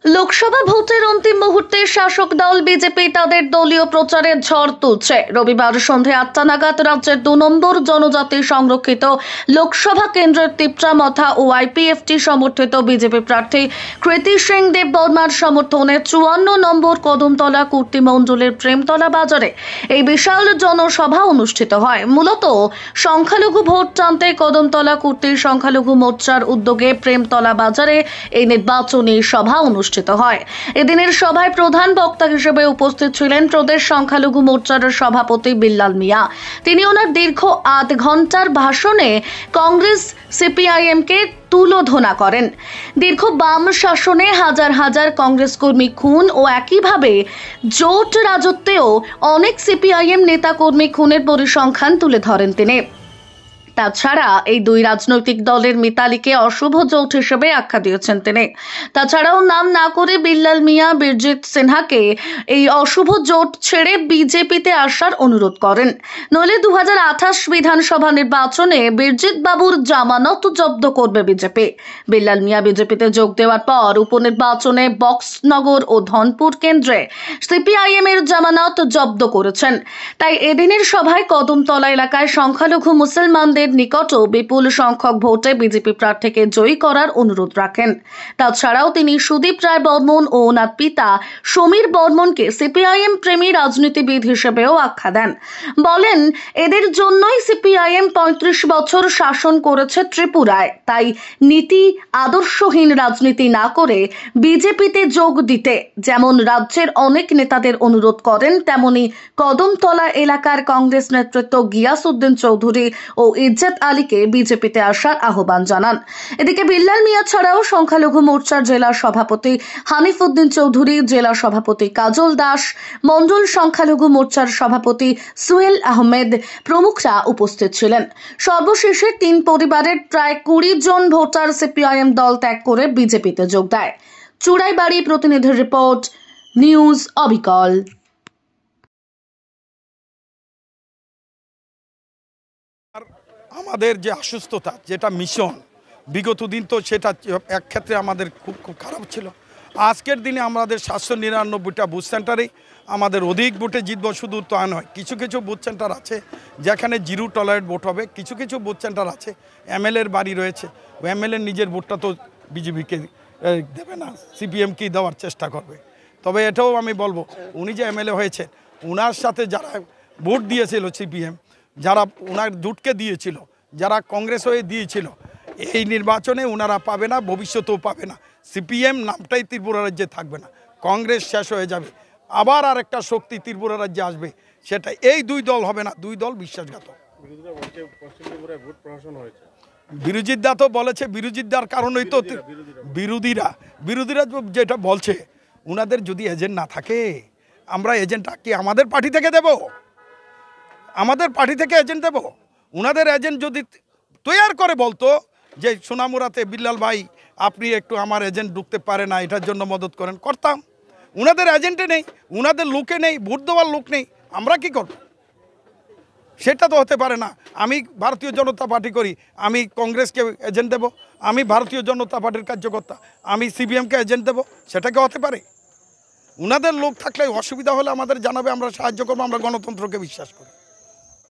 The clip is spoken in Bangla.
লোকসভা ভোটের অন্তিম মুহূর্তে শাসক দল বিজেপি তাদের দলীয় প্রচারের ঝড় তুলছে। রবিবার সন্ধ্যে 8টা নাগাদ রাজ্যের 2 নম্বর জনজাতি সংরক্ষিত লোকসভা কেন্দ্রের তিপ্রামথা ও আইপিএফটি সমর্থিত বিজেপি প্রার্থী কৃতি সিং দেব বর্মার সমর্থনে 54 নম্বর কদমতলা কুর্তি মণ্ডলের প্রেমতলা বাজারে এই বিশাল জনসভা অনুষ্ঠিত হয়। মূলত সংখ্যালঘু ভোট টানতে কদমতলা কুর্তি সংখ্যালঘু মোর্চার উদ্যোগে প্রেমতলা বাজারে এই নির্বাচনী সভা অনুষ্ঠিত হয়। এদিনের সভায় প্রধান বক্তা হিসেবে উপস্থিত ছিলেন প্রদেশ সংখ্যালঘু মোর্চার সভাপতি বিল্লাল মিয়া। তিনি ওনার দীর্ঘ 8 ঘন্টার ভাষণে কংগ্রেস সিপিআইএম কে তুলোধনা করেন। দীর্ঘ বাম শাসনে হাজার হাজার কংগ্রেস কর্মী খুন ও একইভাবে জোট রাজত্বেও অনেক সিপিআইএম নেতা কর্মী খুনের পরিসংখ্যান তুলে ধরেন তিনি। তাছাড়া এই দুই রাজনৈতিক দলের মিতালিকে অশুভ জোট হিসেবে আখ্যা দিয়েছেন তিনি। তাছাড়াও নাম না করে বিল্লাল মিয়া বীরজিৎ সিনহাকে এই অশুভ জোট ছেড়ে বিজেপিতে আসার অনুরোধ করেন, নইলে 2028 বিধানসভা নির্বাচনে বীরজিৎ বাবুর জামানত জব্দ করবে বিজেপি। বিল্লাল মিয়া বিজেপিতে যোগ দেওয়ার পর উপনির্বাচনে বক্সনগর ও ধনপুর কেন্দ্রে সিপিআইএম এর জামানত জব্দ করেছেন। তাই এদিনের সভায় কদমতলা এলাকায় সংখ্যালঘু মুসলমানদের নিকটও বিপুল সংখ্যক ভোটে বিজেপি প্রার্থীকে জয়ী করার অনুরোধ রাখেন। তাছাড়াও তিনি সুদীপ রায় বর্মন ও ওনার পিতা সমীর বর্মনকে সিপিআইএম প্রেমী রাজনীতিবিদ হিসেবেও আখ্যা দেন। বলেন, এদের জন্যই সিপিআইএম 35 বছর শাসন করেছে ত্রিপুরায়, তাই নীতি আদর্শহীন রাজনীতি না করে বিজেপিতে যোগ দিতে যেমন রাজ্যের অনেক নেতাদের অনুরোধ করেন, তেমনি কদমতলা এলাকার কংগ্রেস নেতৃত্ব গিয়াসউদ্দিন চৌধুরী ও ইজ্জত আলীকে বিজেপিতে আসার আহ্বান জানান। এদিকে বিল্লাল মিয়া ছাড়াও সংখ্যালঘু মোর্চার জেলা সভাপতি হানিফ উদ্দিন চৌধুরী, জেলা সভাপতি কাজল দাস, মন্ডল সংখ্যালঘু মোর্চার সভাপতি সুহেল আহমেদ প্রমুখরা উপস্থিত ছিলেন। সর্বশেষে 3 পরিবারের প্রায় 20 জন ভোটার সিপিআইএম দল ত্যাগ করে বিজেপিতে যোগ দেয়। চুড়াইবাড়ি প্রতিনিধির রিপোর্ট, নিউজ অবিকল। আমাদের যে অসুস্থতা, যেটা মিশন বিগত দিন, তো সেটা এক ক্ষেত্রে আমাদের খুব খারাপ ছিল। আজকের দিনে আমাদের 799টা বুথ সেন্টারেই আমাদের অধিক ভোটে জিতব, শুধু তা নয়, কিছু কিছু বুথ সেন্টার আছে যেখানে জিরো টলারেট ভোট হবে। কিছু কিছু বুথ সেন্টার আছে এমএলএর বাড়ি রয়েছে, ও এমএলএ নিজের ভোটটা তো বিজেপিকে দেবে না, সিপিএমকেই দেওয়ার চেষ্টা করবে। তবে এটাও আমি বলবো, উনি যে এমএলএ হয়েছে, ওনার সাথে যারা ভোট দিয়েছিল সিপিএম, যারা ওনার জোটকে দিয়েছিল, যারা কংগ্রেস হয়ে দিয়েছিল, এই নির্বাচনে ওনারা পাবে না, ভবিষ্যতেও পাবে না। সিপিএম নামটাই ত্রিপুরা রাজ্যে থাকবে না, কংগ্রেস শেষ হয়ে যাবে। আবার আর একটা শক্তি ত্রিপুরা রাজ্যে আসবে, সেটা এই 2 দল হবে না, 2 দল বিশ্বাসঘাতক। বিরোধীরা তো বলেছে, বিরোধীদার কারণেই তো বিরোধীরা যেটা বলছে, ওনাদের যদি এজেন্ট না থাকে, আমরা এজেন্টটা কি আমাদের পার্টি থেকে দেব? আমাদের পার্টি থেকে এজেন্ট দেব? ওনাদের এজেন্ট যদি তৈরি করে বলতো যে সোনামুড়াতে বিল্লাল ভাই আপনি একটু আমার এজেন্ট ঢুকতে পারে না, এটার জন্য মদত করেন, করতাম। ওনাদের এজেন্টে নেই, ওনাদের লোকে নেই, ভোট দেওয়ার লোক নেই, আমরা কি করব? সেটা তো হতে পারে না। আমি ভারতীয় জনতা পার্টি করি, আমি কংগ্রেসকে এজেন্ট দেব? আমি ভারতীয় জনতা পার্টির কার্যকর্তা, আমি সিপিএমকে এজেন্ট দেব? সেটা কি হতে পারে? ওনাদের লোক থাকলে অসুবিধা হলে আমাদের জানাবে, আমরা সাহায্য করবো, আমরা গণতন্ত্রকে বিশ্বাস করি।